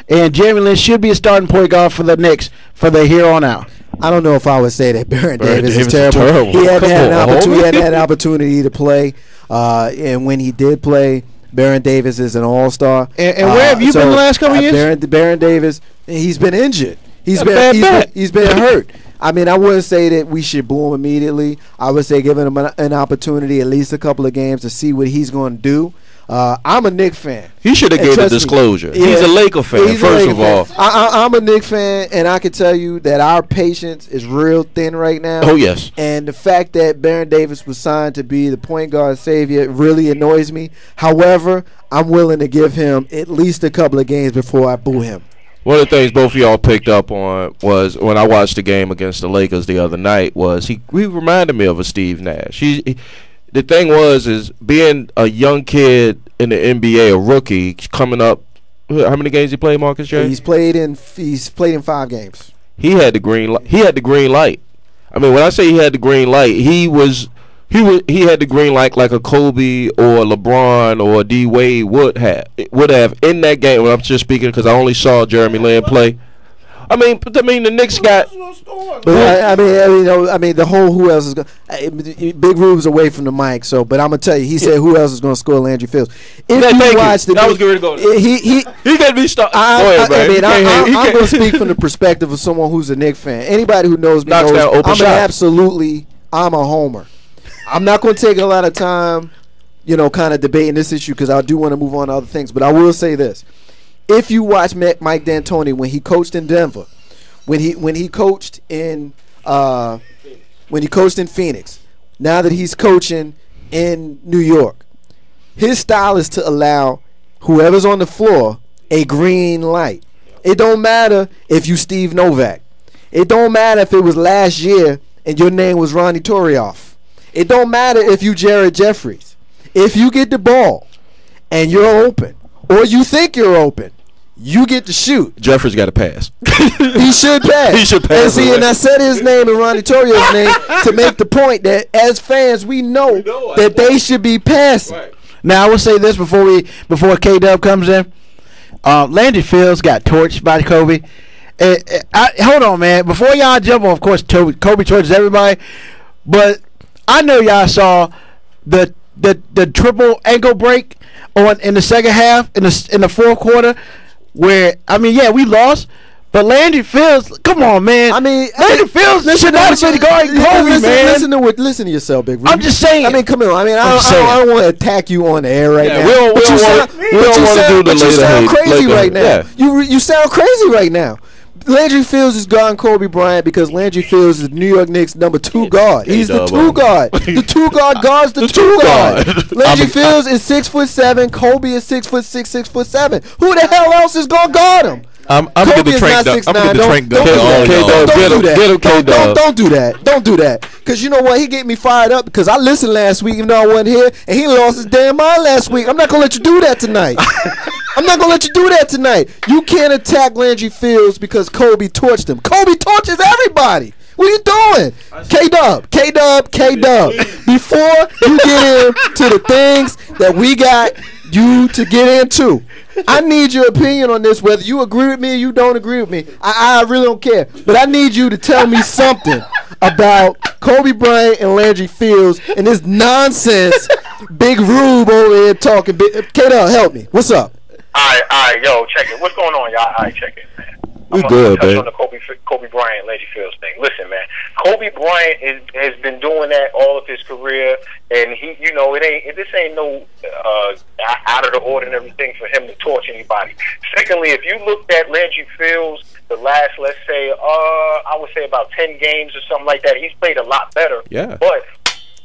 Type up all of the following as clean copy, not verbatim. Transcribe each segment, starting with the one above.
and Jeremy Lin should be a starting point guard for the Knicks for the here on out. I don't know if I would say that Baron Davis is terrible. He hadn't had an opportunity to play, and when he did play, Baron Davis is an all-star. And where have you been the last couple of years? Baron Davis, he's been injured. He's been hurt. I mean, I wouldn't say that we should boo him immediately. I would say giving him an opportunity, at least a couple of games, to see what he's going to do. I'm a Knicks fan. He should have gave a disclosure. He's a Laker fan, first of all. I'm a Knicks fan, and I can tell you that our patience is real thin right now. Oh, yes. And the fact that Baron Davis was signed to be the point guard savior really annoys me. However, I'm willing to give him at least a couple of games before I boo him. One of the things both of y'all picked up on was when I watched the game against the Lakers the other night was he reminded me of a Steve Nash. The thing is being a young kid in the NBA, a rookie coming up. How many games he played, Marcus J? He's played in 5 games. He had the green light. He had the green light. I mean, when I say he had the green light, he had the green light like a Kobe or LeBron or D Wade would have in that game. When I'm just speaking because I only saw Jeremy Lin play. I mean, the Knicks got. But I mean, the whole who else is going? Big Rube's away from the mic, so. But I'm gonna tell you, he said who else is going to score Landry Fields. If you watch the, I was going to go. He got me started. I'm going to speak from the perspective of someone who's a Knicks fan. Anybody who knows me knows I'm a homer. I'm not going to take a lot of time, kind of debating this issue because I do want to move on to other things. But I will say this. If you watch Mike D'Antoni when he coached in Denver, when he coached in Phoenix, now that he's coaching in New York, his style is to allow whoever's on the floor a green light. It don't matter if you Steve Novak. It don't matter if it was last year and your name was Ronnie Torioff. It don't matter if you Jared Jeffries. If you get the ball and you're open, or you think you're open, you get to shoot. Jeffries got to pass. He should pass. He should pass. And I said his name and Ronnie Torio's name to make the point that as fans we know that they should be passing. Right. Now I will say this before Kdub comes in. Landry Fields got torched by Kobe. Hold on, man. Before y'all jump on, of course, Kobe torches everybody, but I know y'all saw the triple ankle break in the second half in the fourth quarter, where we lost, but Landry Fields, come on, man. Landry Fields should not have been guarding Kobe, man. Listen to yourself, Big Ruby. I'm just saying. Come on. I don't want to attack you on the air right now. We don't want to do the you sound crazy right now. Yeah. You sound crazy right now. Landry Fields is guarding Kobe Bryant because Landry Fields is New York Knicks' number 2 guard. He's the 2 guard. The 2 guard guards the 2 guard. Landry Fields is 6'7". Kobe is 6'6", 6'7". Who the hell else is gonna guard him? I'm gonna get the trank gun. Don't do that. Don't do that. Because you know what? He get me fired up because I listened last week even though I wasn't here, and he lost his damn mind last week. I'm not gonna let you do that tonight. I'm not gonna let you do that tonight. You can't attack Landry Fields because Kobe torched him. Kobe torches everybody. What are you doing? Kdub. Before you get into the things that we got you to get into, I need your opinion on this, whether you agree with me or you don't agree with me. I really don't care. But I need you to tell me something about Kobe Bryant and Landry Fields and this nonsense Big Rube over here talking. Kdub, help me. What's up? All right, yo, check it. What's going on, y'all? All right, check it, man. We good, man. On the Kobe Bryant, Landry Fields thing. Listen, man, Kobe Bryant has been doing that all of his career, and this ain't no out of the ordinary thing for him to torch anybody. Secondly, if you looked at Landry Fields the last, let's say, I would say about 10 games or something like that, he's played a lot better. Yeah. But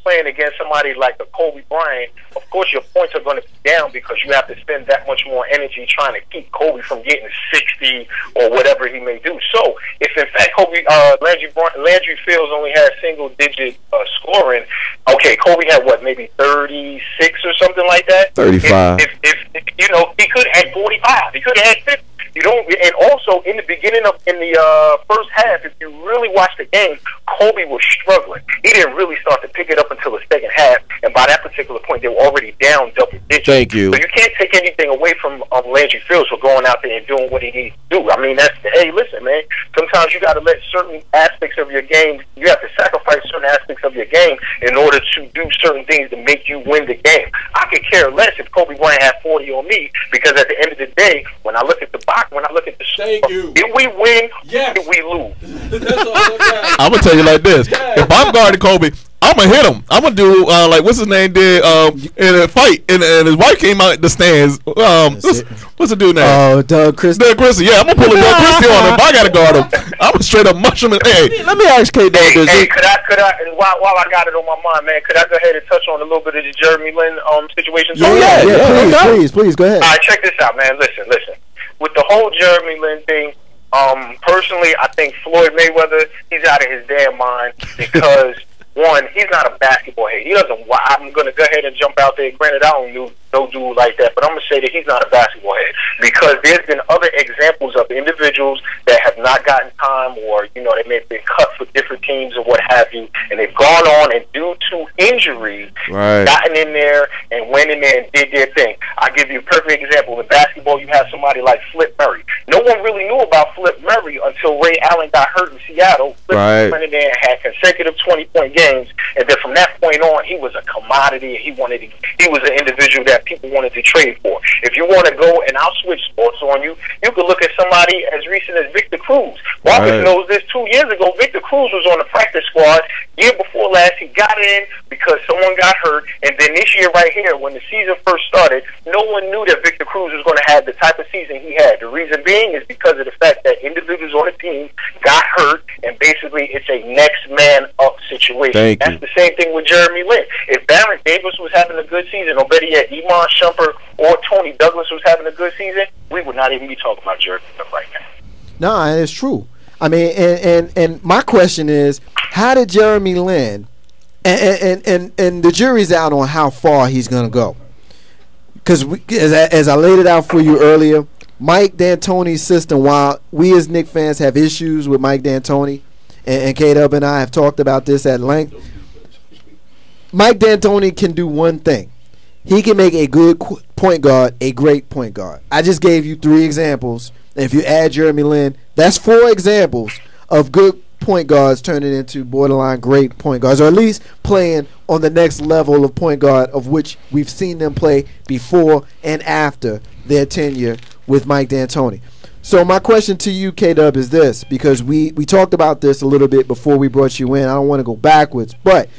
playing against somebody like a Kobe Bryant, of course your points are going to be down because you have to spend that much more energy trying to keep Kobe from getting 60 or whatever he may do. So if in fact Landry Fields only had single-digit scoring, okay, Kobe had what, maybe 36 or something like that? 35. If he could have had 45. He could have had 50. And also in the beginning in the first half, if you really watch the game, Kobe was struggling. He didn't really start to pick it up until the second half, and by that particular point, they were already down double digits. Thank you. So you can't take anything away from Landry Fields for going out there and doing what he needs to do. I mean, hey, listen, man. Sometimes you got to let certain aspects of your game. You have to sacrifice certain aspects of your game in order to do certain things to make you win the game. I could care less if Kobe Bryant had 40 on me, because at the end of the day, when I look at the box, when I look at the score, did we win? Yes. Did we lose? I'm gonna tell you like this: if I'm guarding Kobe, I'm gonna hit him. I'm gonna do like what's his name did in a fight, and his wife came out the stands. What's the dude name? Oh, Doug Christie. Doug Christie. Yeah, I'm gonna pull a Doug Christie on him. If I gotta guard him, I'm gonna straight up mush him. Hey, let me ask Kdub this. Hey, could I? While I got it on my mind, man, could I go ahead and touch on a little bit of the Jeremy Lin situation? Please go ahead. All right, check this out, man. Listen. With the whole Jeremy Lin thing, personally, I think Floyd Mayweather, he's out of his damn mind, because one, he's not a basketball head. He doesn't. I'm gonna go ahead and jump out there. Granted, I don't know no dude like that, but I'm gonna say that he's not a basketball head, because there's been other examples of individuals that have not gotten time, or they may have been cut for different teams or what have you, and they've gone on and due to injury, gotten in there and went in there and did their thing. I'll give you a perfect example. In basketball, you have somebody like Flip Murray. No one really knew about Flip Murray until Ray Allen got hurt in Seattle. Flip went in there and had consecutive 20-point games, and then from that point on, he was a commodity. He was an individual that people wanted to trade for. If you want to go, and I'll switch sports on you, you could look at somebody as recent as Victor Cruz. Marcus knows this. 2 years ago, Victor Cruz was on the practice squad. Year before last, he got in because someone got hurt, and then this year right here, when the season first started, no one knew that Victor Cruz was going to have the type of season he had. The reason being is because of the fact that individuals on the team got hurt, and basically it's a next man up situation. That's the same thing with Jeremy Lin. If Baron Davis was having a good season, or better yet, Iman Shumpert or Tony Douglas was having a good season, we would not even be talking about Jeremy Lin right now. No, it's true. I mean, and my question is, how did Jeremy Lin, and the jury's out on how far he's going to go. Because as I laid it out for you earlier, Mike D'Antoni's system, while we as Knicks fans have issues with Mike D'Antoni, and Kdub and I have talked about this at length, Mike D'Antoni can do one thing. He can make a good point guard a great point guard. I just gave you 3 examples. And if you add Jeremy Lin, that's 4 examples of good point guards turning into borderline great point guards, or at least playing on the next level of point guard, of which we've seen them play before and after their tenure with Mike D'Antoni. So my question to you, Kdub, is this, because we talked about this a little bit before we brought you in. I don't want to go backwards, but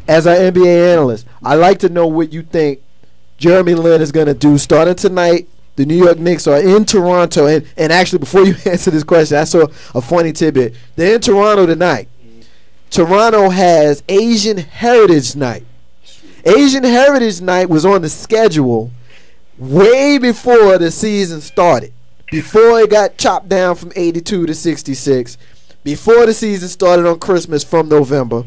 as an NBA analyst, I'd like to know what you think Jeremy Lin is going to do starting tonight. The New York Knicks are in Toronto, and actually, before you answer this question, I saw a funny tidbit. They're in Toronto tonight. Toronto has Asian Heritage Night. Asian Heritage Night was on the schedule way before the season started, before it got chopped down from 82 to 66, before the season started on Christmas from November,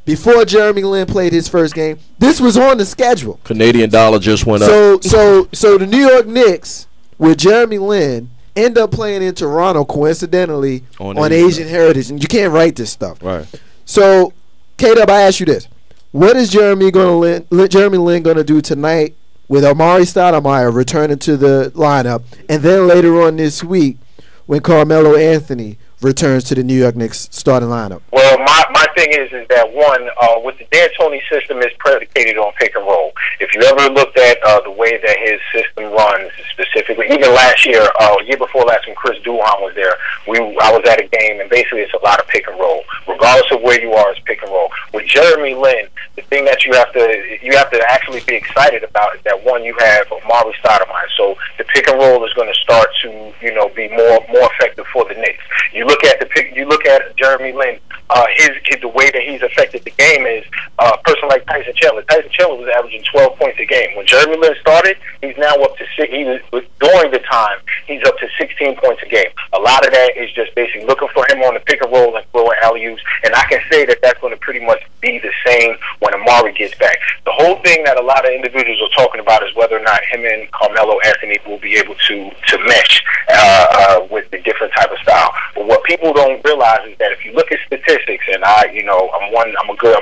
before Jeremy Lin played his first game. This was on the schedule. Canadian dollar just went up. So the New York Knicks with Jeremy Lin end up playing in Toronto, coincidentally, on Asian Heritage. And you can't write this stuff. Right. So, Kdub, I ask you this. What is Jeremy Lin going to do tonight with Amari Stoudemire returning to the lineup, and then later on this week when Carmelo Anthony returns to the New York Knicks starting lineup? Well, my thing is that one, with the D'Antoni system, is predicated on pick and roll. If you ever looked at the way that his system runs, specifically, even last year, year before last, when Chris Duhon was there, I was at a game, and basically it's a lot of pick and roll. Regardless of where you are, it's pick and roll. With Jeremy Lin, the thing that you have to actually be excited about is that one, you have Amari Stoudemire, so the pick and roll is going to start to be more effective for the Knicks. You look at Jeremy Lin, the way that he's affected the game is a person like Tyson Chandler. Tyson Chandler was averaging 12 points a game. When Jeremy Lin started, he's now up to during the time he's up to 16 points a game. A lot of that is just basically looking for him on the pick and roll and throwing alley-oops, and I can say that that's going to pretty much be the same when Amari gets back. The whole thing that a lot of individuals are talking about is whether or not him and Carmelo Anthony will be able to mesh with the different type of style. But what people don't realize is that if you look at statistics, and I'm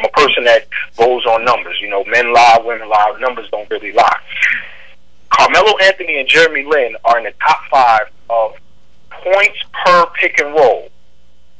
a person that goes on numbers. You know, men lie, women lie, numbers don't really lie. Carmelo Anthony and Jeremy Lin are in the top 5 of points per pick and roll.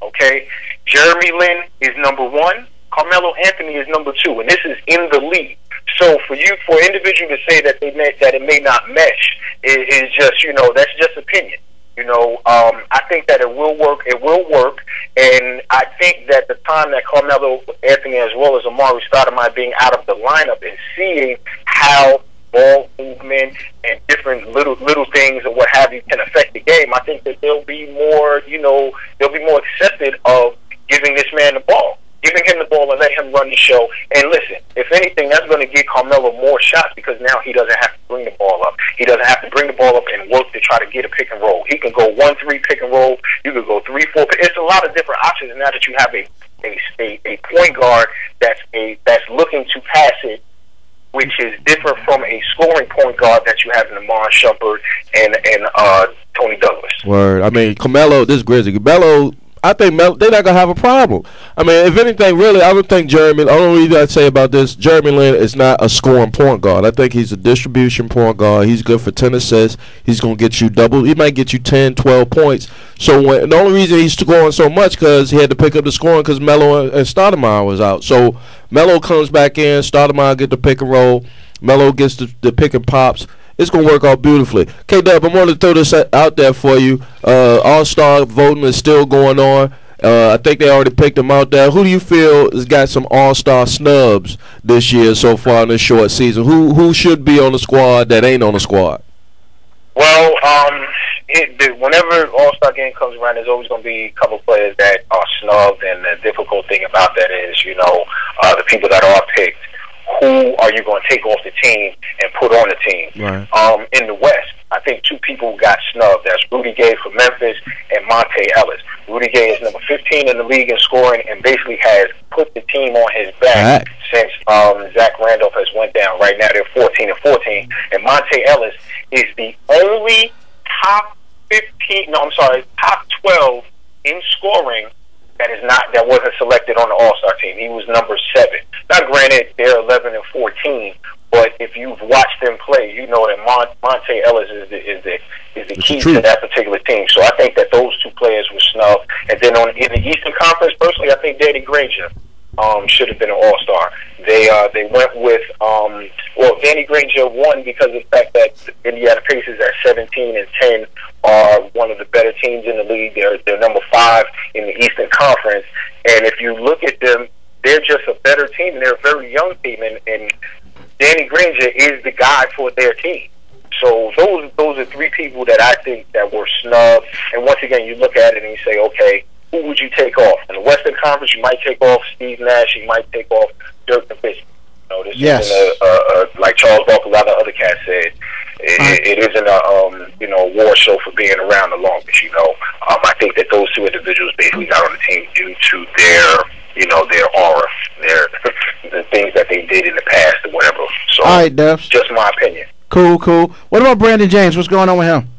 Okay, Jeremy Lin is number 1. Carmelo Anthony is number 2, and this is in the league. So for an individual to say that it may not mesh is just, that's just opinion. I think that it will work. It will work, and I think that the time that Carmelo Anthony, as well as Amari Stoudemire, being out of the lineup and seeing how ball movement and different little things or what have you can affect the game, I think that they'll be more accepted of giving this man the ball. Giving him the ball and let him run the show. And listen, if anything, that's going to get Carmelo more shots because now he doesn't have to bring the ball up. He doesn't have to bring the ball up and work to try to get a pick and roll. He can go 1-3 pick and roll. You could go 3-4. It's a lot of different options now that you have a point guard that's looking to pass it, which is different from a scoring point guard that you have in Amon Shumpert and Tony Douglas. Word. I mean, this Grizzly. Carmelo, I think they're not going to have a problem. I mean, if anything, really, I would think the only reason I'd say about this, Jeremy Lin is not a scoring point guard. I think he's a distribution point guard. He's good for 10 assists. He's going to get you he might get you 10, 12 points. So the only reason he's scoring so much because he had to pick up the scoring because Melo and Stoudemire was out. So Melo comes back in, Stoudemire get the pick and roll, Melo gets the pick and pops. It's going to work out beautifully. Kdub, I want to throw this out there for you. All-Star voting is still going on. I think they already picked them out there. Who do you feel has got some All-Star snubs this year so far in this short season? Who should be on the squad that ain't on the squad? Well, whenever All-Star game comes around, there's always going to be a couple players that are snubbed, and the difficult thing about that is, the people that are picked, who are you going to take off the team and put on the team? Right. In the West, I think 2 people got snubbed. That's Rudy Gay from Memphis and Monte Ellis. Rudy Gay is number 15 in the league in scoring and basically has put the team on his back since Zach Randolph has went down. Right now they're 14-14. And Monte Ellis is the only top 12 in scoring that wasn't selected on the All-Star team. He was number 7. Now, granted, they're 11-14, but if you've watched them play, you know that Monte Ellis is the key to that particular team. So I think that those 2 players were snubbed. And then in the Eastern Conference, personally, I think Danny Granger should have been an All-Star. They went with Danny Granger won because of the fact that the Indiana Pacers at 17-10 are one of the better teams in the league. They're number 5 in the Eastern Conference, and if you look at them, they're just a better team, and they're a very young team, and Danny Granger is the guy for their team. So those are 3 people that I think that were snubbed. And once again, you look at it and you say, okay, who would you take off? In the Western Conference, you might take off Steve Nash. You might take off Dirk Nowitzki. This isn't like Charles Barkley, a lot of other cats said. It isn't a war show for being around the longest. I think that those 2 individuals basically got on the team due to their aura, the things that they did in the past or whatever. So, all right, Dubs. Just my opinion. Cool. What about Brandon James? What's going on with him?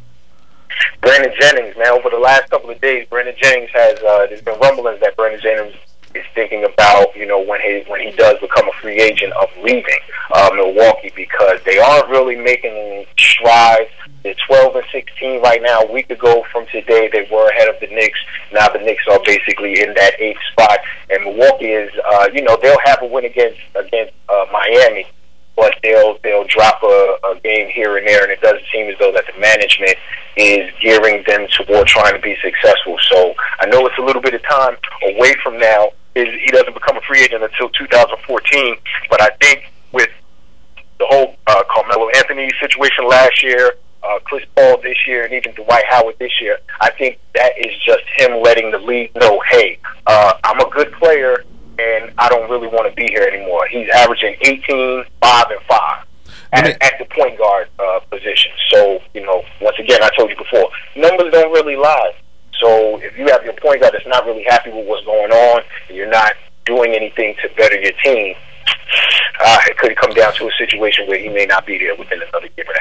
Brandon Jennings, man. Over the last couple of days, Brandon Jennings has. There's been rumblings that Brandon Jennings is thinking about, when he does become a free agent, of leaving Milwaukee because they aren't really making strides. They're 12-16 right now. A week ago from today, they were ahead of the Knicks. Now the Knicks are basically in that 8th spot, and Milwaukee is, they'll have a win against Miami, but they'll drop a game here and there, and it doesn't seem as though that the management is gearing them toward trying to be successful. So I know it's a little bit of time away from now. He doesn't become a free agent until 2014, but I think with the whole Carmelo Anthony situation last year, Chris Paul this year, and even Dwight Howard this year, I think that is just him letting the league know, hey, I'm a good player, and I don't really want to be here anymore. He's averaging 18, 5, and 5 at the point guard position. So, once again, I told you before, numbers don't really lie. So if you have your point guard that's not really happy with what's going on, and you're not doing anything to better your team, it could come down to a situation where he may not be there within another year and a half.